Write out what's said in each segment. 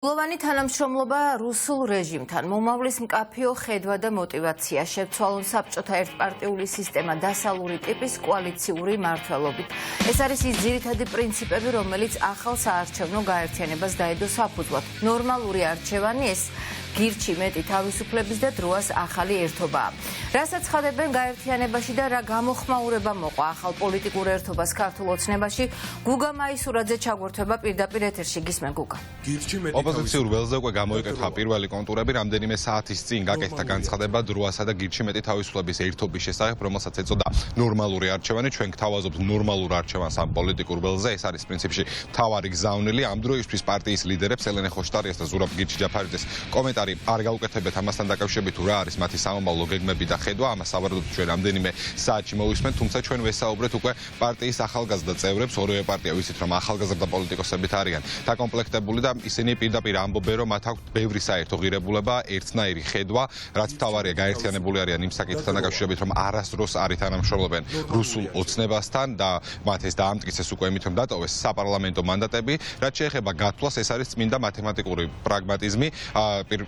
Ლოვანი თანამშრომლობა რუსულ რეჟიმთან მომავლის მკაფიო ხედვა და мотивация შეცვალონ საბჭოთა ერთპარტიული სისტემა დასალური ტიპის კოალიციური მმართველობით. ეს არის ის ძირითადი პრინციპები, რომელიც ახალ საარჩევნო გაერთიანებას დაედო საფუძვლად. ნორმალური არჩევანი ეს გირჩი მეტი თავისუფლების და დროას ახალი ერთობაა. რასაც ხადებენ გაერთიანებაში და რა გამოხმაურება მოყვა ახალ პოლიტიკურ ერთობას ქართულ ოცნებაში, გუგა მაისურაძე ჩაგვერთვება პირდაპირ ეთერში. გისმენ გუგა. ოპოზიციურ ველზე უკვე გამოიკითხა პირველი კონტურები, რამდენიმე საათის წინ გაკეთდა განცხადება დროასა და გირჩი მეტი თავისუფლების ერთობის შესახებ, რომელსაც ეწოდა ნორმალური არჩევანი. ჩვენ გთავაზობთ ნორმალურ არჩევანს ამ პოლიტიკურ ველზე. ეს არის პრინციპში მთავარი გზავნილი. ამ დროისთვის პარტიის ლიდერებს ელენე ხოშტარიას და ზურაბ გირჩი-ჯაფარიძეს კომენტარი არ გაუკეთებთ ამასთან დაკავშირებით, თუ რა არის მათი სამომავლო გეგმები და ხედვა. ამას სავარაუდოდ ჩვენ რამდენიმე საათში მოვისმენთ, თუმცა ჩვენ ვესაუბრეთ უკვე პარტიის ახალგაზრდა წევრებს, ორივე პარტია ვიცით რომ ახალგაზრდა პოლიტიკოსებით არიან დაკომპლექტებული და ისინი პირდაპირ ამბობენ, რომ მათ აქვთ ბევრი საერთო ღირებულება, ერთნაირი ხედვა, რაც მთავარია გაერთიანებული არიან იმ საკითხთან დაკავშირებით, რომ არასდროს არ ითანამშრომლობენ რუსულ ოცნებასთან და მათ ეს დაამტკიცეს უკვე იმით, რომ დატოვეს საპარლამენტო მანდატები. რაც შეეხება გათვლას, ეს არის წმინდა მათემატიკური პრაგმატიზმი.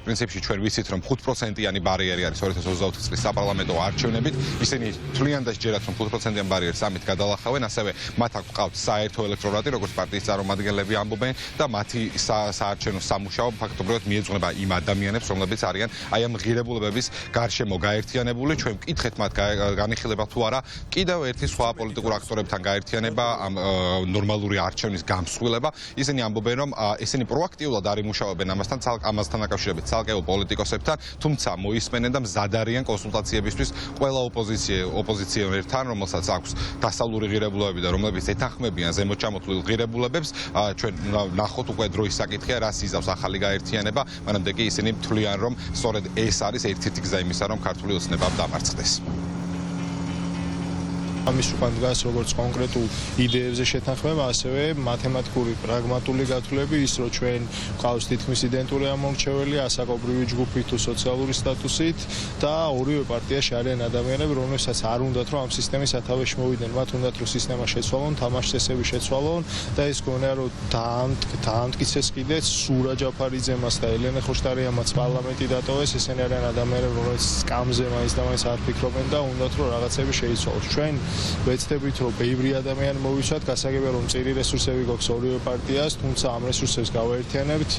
პრინციპში ჩვენ ვიცით, რომ 5%-იანი ბარიერი არის 2024 წლის საპარლამენტო არჩევნებით. ისინი თვლიან და სჯერათ, რომ 5%-იან ბარიერს ამით გადალახავენ, ასევე მათ აქვს ყავთ საერთო ელექტორატი, როგორც პარტიის წარმომადგენლები ამბობენ და მათი საარჩევნო სამუშაო ფაქტობრივად მიეძღვნება იმ ადამიანებს, რომლებიც არიან აი ამ ღირებულებების გარშემო გაერთიანებული. ჩვენ ვკითხეთ მათ განიხილება თუ არა კიდევ ერთი სხვა პოლიტიკურ აქტორებთან გაერთიანება, ამ ნორმალური არჩევნის გამსხვილება. ისინი ამბობენ, რომ ისინი პროაქტიულად არ იმუშავებენ ამასთან დაკავშირებით ცალკეულ პოლიტიკოსებთან, თუმცა მოისმენენ და მზად არიან კონსულტაციებისთვის ყველა ოპოზიციონერთან, რომელსაც აქვს დასავლური ღირებულებები და რომლებიც ეთანხმებიან ზემოთ ჩამოთვლილ ღირებულებებს. ჩვენ ნახოთ უკვე დროის საკითხია, რას იზავს ახალი გაერთიანება, მანამდე კი ისინი თვლიან, რომ სწორედ ეს არის ერთ-ერთი გზა იმისა, რომ ქართული ოცნება დამარცხდეს. ამის უკან დგას როგორც კონკრეტულ იდეებზე შეთანხმება, ასევე მათემატიკური პრაგმატული გათვლები, ის რომ ჩვენ გვყავს თითქმის იდენტური ამორჩეველი ასაკობრივი ჯგუფით თუ სოციალური სტატუსით და ორივე პარტიაში არიან ადამიანები, რომლებსაც არ უნდათ რომ ამ სისტემის სათავეში მოვიდნენ, მათ უნდათ რომ სისტემა შეცვალონ, თამაშ წესები შეცვალონ და ეს გონია რომ დაამტკიცეს კიდეც სურა ჯაფარიძემას და ელენე ხოშტარიამაც პარლამენტი დატოვეს. ესენი არიან ადამიანები, რომლებიც სკამზე მაინც და მაინც არ ფიქრობენ და უნდათ რომ რაღაცები შეიცვალოს. ჩვენ ვეცდებით, რომ ბევრი ადამიანი მოვისვათ, გასაგებია რომ წირი რესურსები გვაქვს ორივე პარტიას, თუმცა ამ რესურსებს გავაერთიანებთ,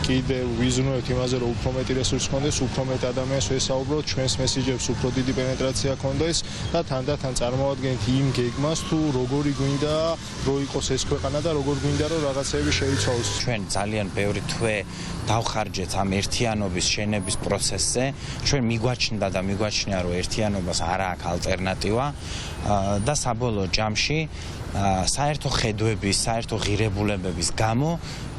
კიდევ ვიზრუნებთ იმაზე, რომ უფრო მეტი რესურსი ჰქონდეს, უფრო მეტ ადამიანს ვესაუბროთ, ჩვენს მესიჯებს უფრო დიდი პენეტრაცია ჰქონდეს და თანდათან წარმოვადგენთ იმ გეგმას, თუ როგორი გვინდა რომ იყოს ეს ქვეყანა და როგორ გვინდა რომ რაღაცები შეიცვალოს. ჩვენ ძალიან ბევრი თვე დავხარჯეთ ამ ერთიანობის შენების პროცესზე. ჩვენ მიგვაჩნდა და მიგვაჩნია, რომ ერთიანობას არ აქვს ალტერნატივა და საბოლოო ჯამში საერთო ხედვების, საერთო ღირებულებების გამო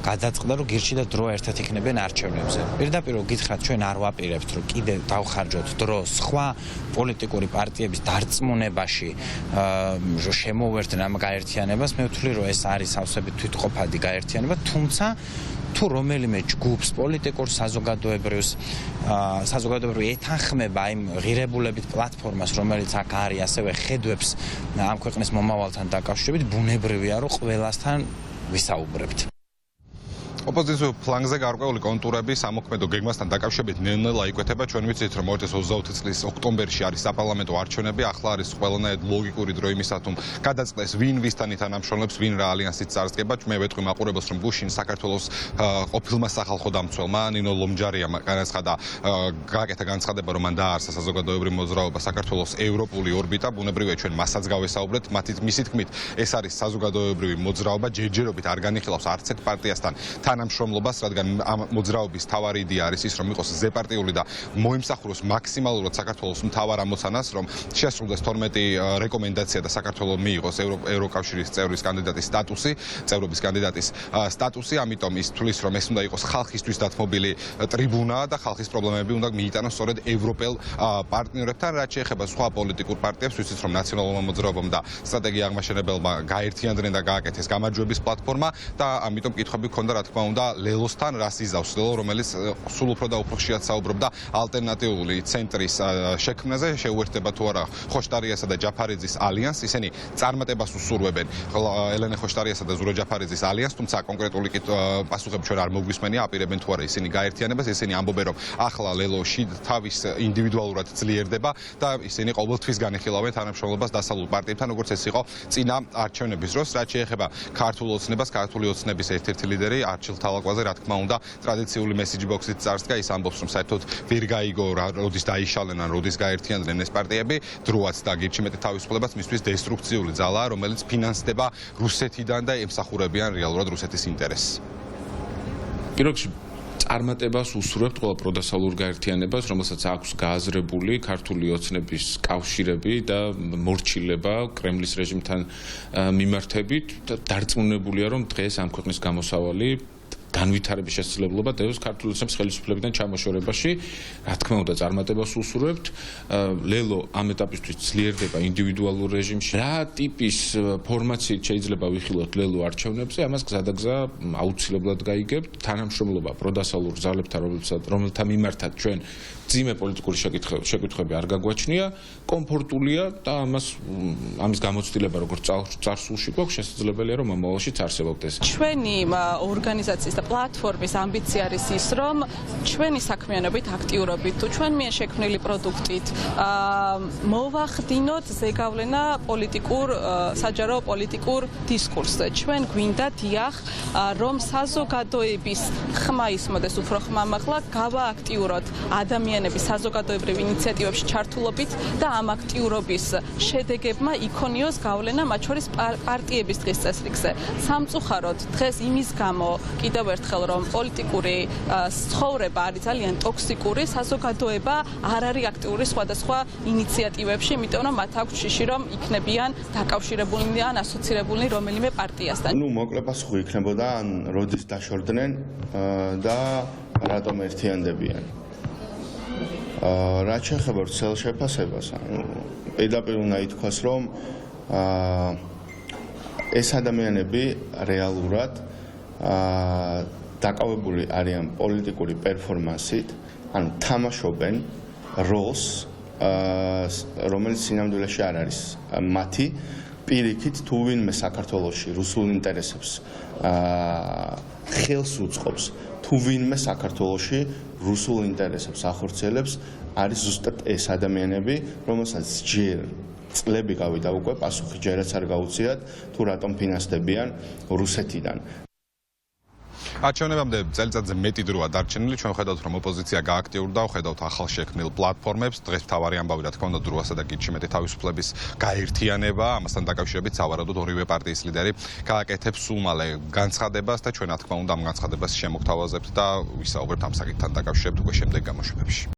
გადაწყდა, რომ გირჩი და დრო ერთად იქნებიან არჩევნებზე. პირდაპირ გითხრათ, ჩვენ არ ვაპირებთ, რომ კიდე დავხარჯოთ დრო სხვა პოლიტიკური პარტიების დარწმუნებაში, რომ შემოვერთდნენ ამ გაერთიანებას. მე ვთვლი, რომ ეს არის სავსებით თვითყოფადი გაერთიანება, თუმცა თუ რომელიმე ჯგუფს პოლიტიკურ საზოგადოებრივს ეთანხმება იმ ღირებულებით პლატფორმას, რომელიც აქ არის, ასევე ხედვებს ამ ქვეყნის მომავალთან დაკავშირებით, ბუნებრივია, რომ ყველასთან ვისაუბრებთ. ოპოზიციურ ფლანგზე გარკვეული კონტურები სამოქმედო გეგმასთან დაკავშირებით ნელ-ნელა იკვეთება. ჩვენ ვიცით, რომ 2024 წლის ოქტომბერში არის საპარლამენტო არჩევნები, ახლა არის ყველანაირად ლოგიკური დრო იმისა, თუ გადაწყდეს ვინ ვისთან ითანამშრომლებს, ვინ რა ალიანსით წარსდგება. მე ვეტყვი მაყურებელს, რომ გუშინ საქართველოს ყოფილმა სახალხო დამცველმა ნინო ლომჯარიამ განაცხადა, გააკეთა განცხადება, რომ მან დააარსა საზოგადოებრივი მოძრაობა საქართველოს ევროპული ორბიტა. ბუნებრივია, ჩვენ მასაც გავესაუბრეთ, მისი თქმით, ეს არის საზოგადოებრივი მოძრაობა, ჯერჯერობით არ განიხილავს არც ერთ პარტიასთან თანამშრომლობას, რადგან ამ მოძრაობის მთავარი იდეა არის ის, რომ იყოს ზეპარტიული და მოიმსახუროს მაქსიმალურად საქართველოს მთავარ ამოცანას, რომ შესრულდეს 12 რეკომენდაცია და საქართველოს მიიღოს ევროკავშირის წევრის კანდიდატის სტატუსი, წევრობის კანდიდატის სტატუსი. ამიტომ ის თulis, რომ ეს უნდა იყოს ხალხისთვის დათმობილი ტრიბუნა და ხალხის პრობლემები უნდა მიიტანოს სწორედ ევროპელ პარტნიორებთან. რაც შეეხება სხვა პოლიტიკურ პარტიებს, ვიცით, რომ ნაციონალურმა მოძრაობამ და სტრატეგია აღმაშენებელმა გაერთიანდნენ და გააკეთეს გამარჯვების პლატფორმა და ამიტომ კითხვები ჰქონდა, რა თქმა თქმა უნდა ლელოსთან რას იზავს ლელო, რომელიც სულ უფრო და უფრო ხშირად საუბრობდა ალტერნატიული ცენტრის შექმნაზე, შეუერთდება თუ არა ხოშტარიასა და ჯაფარიძის ალიანსს, ისინი წარმატებას უსურვებენ ელენე ხოშტარიასა და ზურაბ ჯაფარიძის ალიანსს, თუმცა კონკრეტული პასუხები ჩვენ არ მოგვისმენია, აპირებენ თუ არა ისინი გაერთიანებას, ისინი ამბობენ, რომ ახლა ლელოში თავის ინდივიდუალურად ძლიერდება და ისინი ყოველთვის განიხილავენ თანამშრომლობას დასავლურ პარტიებთან, როგორც ეს იყო წინა არჩევნების დროს, რაც შეეხება ქართულ ოცნებას, ქართული ოცნების ერთ-ერთი ლიდერი არჩილ თალაკვაძე, რა თქმა უნდა, ტრადიციული მესიჯ ბოქსით წარსდგა, ის ამბობს, რომ საერთოდ ვერ გაიგო როდის დაიშალენ ან როდის გაერთიანდნენ ეს პარტიები, დროაც და გირჩი მეტი თავისუფლებას მისთვის დესტრუქციული ძალაა, რომელიც ფინანსდება რუსეთიდან და ემსახურებიან რეალურად რუსეთის ინტერესს. პირიქში წარმატებას უსურვებთ ყველა პროდასავლურ გაერთიანებას, რომელსაც აქვს გააზრებული ქართული ოცნების კავშირები და მორჩილება კრემლის რეჟიმთან მიმართებით და დარწმუნებულია, რომ დღეს ამ ქვეყნის გამოსავალი განვითარების შესაძლებლობა დევს ქართული ოცნების ხელისუფლებიდან ჩამოშორებაში, რა თქმა უნდა, წარმატებას უსურვებთ. ლელო ამ ეტაპისთვის ძლიერდება ინდივიდუალურ რეჟიმში. რა ტიპის ფორმაციით შეიძლება ვიხილოთ ლელო არჩევნებზე, ამას გზადაგზა აუცილებლად გაიგებთ. თანამშრომლობა პროდასავლურ ძალებთან, რომელთა მიმართად ჩვენ ძიმე პოლიტიკური შეკითხვები არ გაგვაჩნია, კომფორტულია და ამის გამოცდილება როგორც წარსულში გვაქვს, შესაძლებელია რომ მომავალშიც არსებობდეს. ჩვენი ორგანიზაციის და პლატფორმის ამბიცია არის ის, რომ ჩვენი საქმიანობით, აქტიურობით თუ ჩვენ მიერ შექმნილი პროდუქტით მოვახდინოთ ზეგავლენა საჯარო პოლიტიკურ დისკურსზე. ჩვენ გვინდა დიახ, რომ საზოგადოების ხმა ისმოდეს უფრო ხმამაღლა, გავააქტიუროთ ადამიანების საზოგადოებრივ ინიციატივებში ჩართულობით და ამ აქტიურობის შედეგებმა იქონიოს გავლენა მათ შორის პარტიების დღის წესრიგზე. სამწუხაროდ დღეს იმის გამო კიდევ ერთხელ რომ პოლიტიკური ცხოვრება არის ძალიან ტოქსიკური, საზოგადოება არ არის აქტიური სხვადასხვა ინიციატივებში, იმიტომ რომ მათ აქვს შიში რომ იქნებიან დაკავშირებულნი ან ასოცირებულნი რომელიმე პარტიასთან. მოკლე პასუხი იქნებოდა ან როდის დაშორდნენ და რატომ ერთიანდებიან. რაც შეეხება ვრცელ შეფასებას, პირდაპირ უნდა ითქვას, რომ ეს ადამიანები რეალურად დაკავებული არიან პოლიტიკური პერფორმანსით, ანუ თამაშობენ როლს, რომელიც სინამდვილეში არ არის მათი. პირიქით, თუ ვინმე საქართველოში რუსულ ინტერესებს ხელს უწყობს, თუ ვინმე საქართველოში რუსულ ინტერესებს ახორციელებს, არის ზუსტად ეს ადამიანები, რომელსაც ჯერ წლები გავიდა უკვე, პასუხი ჯერაც არ გაუწიათ, თუ რატომ ფინანსდებიან რუსეთიდან. არჩევნებამდე წელიწადზე მეტი დროა დარჩენილი, ჩვენ ხედავთ, რომ ოპოზიცია გააქტიურდა, ხედავთ ახალ შექმნილ პლატფორმებს, დღეს მთავარი ამბავი, რა თქმა უნდა, დროასა და გირჩი მეტი თავისუფლების გაერთიანება, ამასთან დაკავშირებით სავარაუდოდ ორივე პარტიის ლიდერი გააკეთებს სულ მალე განცხადებას და ჩვენ, რა თქმა უნდა, ამ განცხადებას შემოგთავაზებთ და ვისაუბრებთ ამ საკითხთან დაკავშირებით უკვე შემდეგ გამოშვებებში.